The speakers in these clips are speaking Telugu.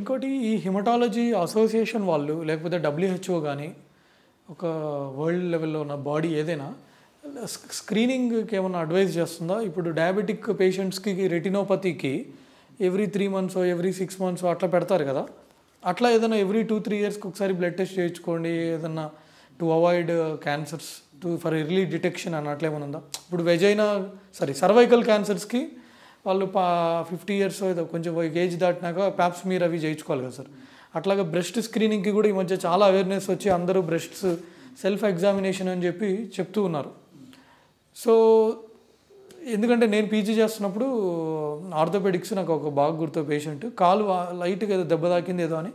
ఇంకోటి ఈ హిమటాలజీ అసోసియేషన్ వాళ్ళు లేకపోతే WHO కానీ ఒక వరల్డ్ లెవెల్లో ఉన్న బాడీ ఏదైనా స్క్రీనింగ్కి ఏమైనా అడ్వైజ్ చేస్తుందా? ఇప్పుడు డయాబెటిక్ పేషెంట్స్కి రెటినోపతికి ఎవ్రీ 3 months ఎవ్రీ 6 months అట్లా పెడతారు కదా, అట్లా ఏదైనా ఎవ్రీ 2-3 yearsకి ఒకసారి బ్లడ్ టెస్ట్ చేయించుకోండి ఏదన్నా to avoid cancers for early detection అని అట్లా ఏమైనా ఉందా? ఇప్పుడు సర్వైకల్ క్యాన్సర్స్కి వాళ్ళు 50 years ఏదో కొంచెం ఏజ్ దాటినాక ప్యాప్స్మీర్ అవి చేయించుకోవాలి కదా సార్. అట్లాగా బ్రెస్ట్ స్క్రీనింగ్కి కూడా ఈ మధ్య చాలా అవేర్నెస్ వచ్చి అందరూ బ్రెస్ట్స్ సెల్ఫ్ ఎగ్జామినేషన్ అని చెప్పి చెప్తూ ఉన్నారు. సో ఎందుకంటే నేను పీజీ చేస్తున్నప్పుడు ఆర్థోపెడిక్స్ నాకు ఒక బాగా గుర్తు పేషెంట్ కాలు లైట్గా ఏదో దెబ్బ తాకింది ఏదో అని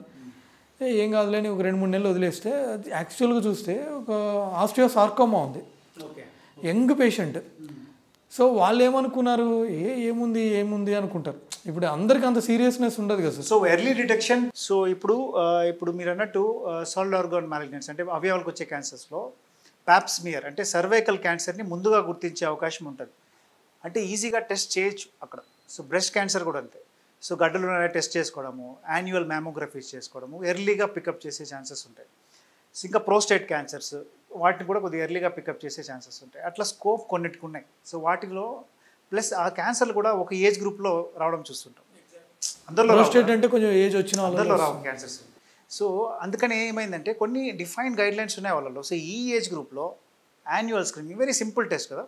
ఏం కాదులేని ఒక 2-3 నెలలు వదిలేస్తే యాక్చువల్గా చూస్తే ఒక ఆస్టియోసార్కోమా ఉంది, యంగ్ పేషెంట్. సో వాళ్ళు ఏమనుకున్నారు, ఏముంది అనుకుంటారు. ఇప్పుడు అందరికీ అంత సీరియస్నెస్ ఉండదు కదా sir. So early detection. So ఇప్పుడు మీరు అన్నట్టు సాలిడ్ ఆర్గాన్ మ్యాలిగ్నెన్స్ అంటే అవయవాలకు వచ్చే క్యాన్సర్స్లో ప్యాప్స్మియర్ అంటే సర్వైకల్ క్యాన్సర్ని ముందుగా గుర్తించే అవకాశం ఉంటుంది. అంటే ఈజీగా టెస్ట్ చేయొచ్చు అక్కడ. సో బ్రెస్ట్ క్యాన్సర్ కూడా అంతే. సో గడ్డలు టెస్ట్ చేసుకోవడము, యాన్యువల్ మ్యామోగ్రఫీస్ చేసుకోవడము ఎర్లీగా పికప్ చేసే ఛాన్సెస్ ఉంటాయి. సో ఇంకా ప్రోస్టేట్ క్యాన్సర్స్ వాటిని కూడా కొద్దిగా ఎర్లీగా పికప్ చేసే ఛాన్సెస్ ఉంటాయి. అట్లా స్కోప్ కొన్నిటికి ఉన్నాయి. సో వాటిలో ప్లస్ ఆ క్యాన్సర్లు కూడా ఒక ఏజ్ గ్రూప్లో రావడం చూస్తుంటాం. అందరిలో ప్రోస్టేట్ అంటే కొంచెం ఏజ్ వచ్చిన అందరిలో రావు క్యాన్సర్స్. సో అందుకని ఏమైందంటే కొన్ని డిఫైన్డ్ గైడ్లైన్స్ ఉన్నాయి వాళ్ళలో. సో ఈ ఏజ్ గ్రూప్లో annual screening very simple test కదా,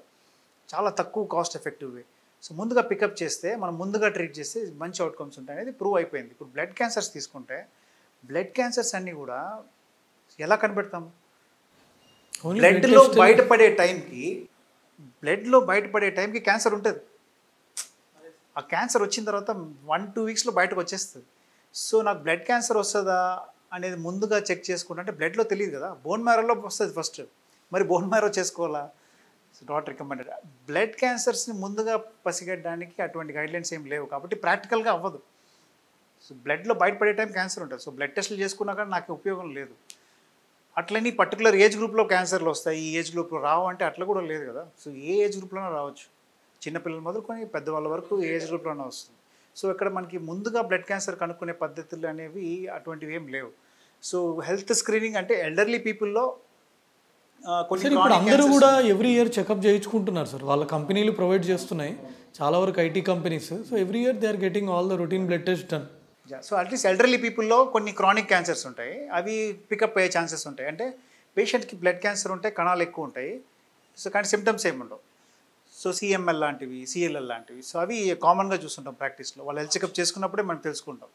చాలా తక్కువ కాస్ట్ ఎఫెక్టివ్ వే. సో ముందుగా పికప్ చేస్తే మనం ముందుగా ట్రీట్ చేస్తే మంచి అవుట్కమ్స్ ఉంటాయి అనేది ప్రూవ్ అయిపోయింది. ఇప్పుడు బ్లడ్ క్యాన్సర్స్ తీసుకుంటే బ్లడ్ క్యాన్సర్స్ అన్నీ కూడా ఎలా కనిపెడతాం? బ్లడ్లో బయటపడే టైంకి క్యాన్సర్ ఉంటుంది. ఆ క్యాన్సర్ వచ్చిన తర్వాత 1-2 weeksలో బయటకు వచ్చేస్తుంది. సో నాకు బ్లడ్ క్యాన్సర్ వస్తుందా అనేది ముందుగా చెక్ చేసుకుంటా అంటే బ్లడ్లో తెలియదు కదా, బోన్ మ్యారోలో వస్తుంది ఫస్ట్. మరి బోన్ మ్యారో చేసుకోవాలా? So not recommended. బ్లడ్ క్యాన్సర్స్ని ముందుగా పసిగట్టడానికి అటువంటి గైడ్లైన్స్ ఏం లేవు కాబట్టి ప్రాక్టికల్గా అవ్వదు. సో బ్లడ్లో బయటపడే టైం క్యాన్సర్ ఉంటుంది. సో బ్లడ్ టెస్టులు చేసుకున్నా కానీ నాకు ఉపయోగం లేదు. అట్లని పర్టికులర్ ఏజ్ గ్రూప్లో క్యాన్సర్లు వస్తాయి, ఈ ఏజ్ గ్రూప్లో రావు అంటే అట్లా కూడా లేదు కదా. సో ఏ ఏజ్ గ్రూప్లోనే రావచ్చు, చిన్నపిల్లలు మొదలుకొని పెద్దవాళ్ళ వరకు ఏ ఏజ్ గ్రూప్లోనే వస్తుంది. సో ఇక్కడ మనకి ముందుగా బ్లడ్ క్యాన్సర్ కనుక్కునే పద్ధతులు అనేవి అటువంటివి ఏం లేవు. సో హెల్త్ స్క్రీనింగ్ అంటే ఎల్డర్లీ పీపుల్లో ఇప్పుడు అందరూ కూడా ఎవ్రీ ఇయర్ చెకప్ చేయించుకుంటున్నారు సార్. వాళ్ళ కంపెనీలు ప్రొవైడ్ చేస్తున్నాయి చాలా వరకు IT companies. So every year they are getting all the routine blood test done. So at least elderly పీపుల్లో కొన్ని క్రానిక్ క్యాన్సర్స్ ఉంటాయి, అవి పికప్ అయ్యే ఛాన్సెస్ ఉంటాయి. అంటే పేషెంట్కి బ్లడ్ క్యాన్సర్ ఉంటే కణాలు ఎక్కువ ఉంటాయి. సో కానీ సిమ్టమ్స్ ఏమి ఉండవు. సో CML లాంటివి, CLL లాంటివి, సో అవి కామన్గా చూస్తుంటాం ప్రాక్టీస్లో. వాళ్ళు హెల్త్ చెకప్ చేసుకున్నప్పుడే మనం తెలుసుకుంటాం.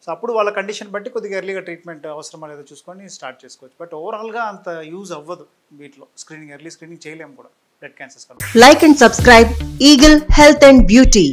సో అప్పుడు వాళ్ళ కండిషన్ బట్టి కొద్దిగా ఎర్లీగా ట్రీట్మెంట్ అవసరమా లేదో చూసుకొని స్టార్ట్ చేసుకోవచ్చు. బట్ ఓవరాల్గా అంత యూజ్ అవ్వదు వీటిలో. ఎర్లీ స్క్రీనింగ్ చేయలేము కూడా blood cancers. Like and subscribe Eagle Health and Beauty.